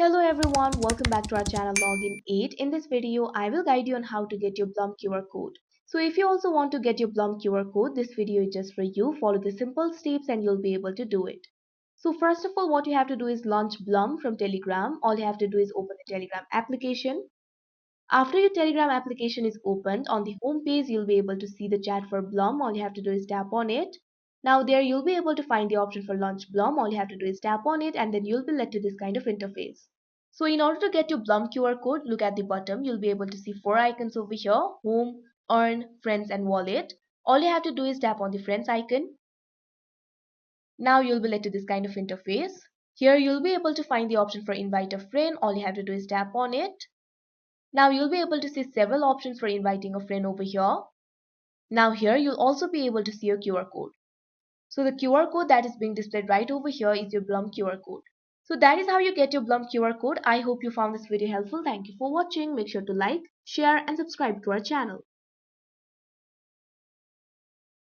Hello everyone, welcome back to our channel Login 8. In this video, I will guide you on how to get your Blum QR code. So if you also want to get your Blum QR code, this video is just for you. Follow the simple steps and you'll be able to do it. So first of all, what you have to do is launch Blum from Telegram. All you have to do is open the Telegram application. After your Telegram application is opened, on the home page, you'll be able to see the chat for Blum. All you have to do is tap on it. Now there you'll be able to find the option for launch Blum. All you have to do is tap on it and then you'll be led to this kind of interface. So in order to get your Blum QR code, look at the bottom. You'll be able to see four icons over here: home, earn, friends and wallet. All you have to do is tap on the friends icon. Now you'll be led to this kind of interface. Here you'll be able to find the option for invite a friend. All you have to do is tap on it. Now you'll be able to see several options for inviting a friend over here. Now here you'll also be able to see a QR code. So the QR code that is being displayed right over here is your Blum QR code. So that is how you get your Blum QR code. I hope you found this video helpful. Thank you for watching. Make sure to like, share and subscribe to our channel.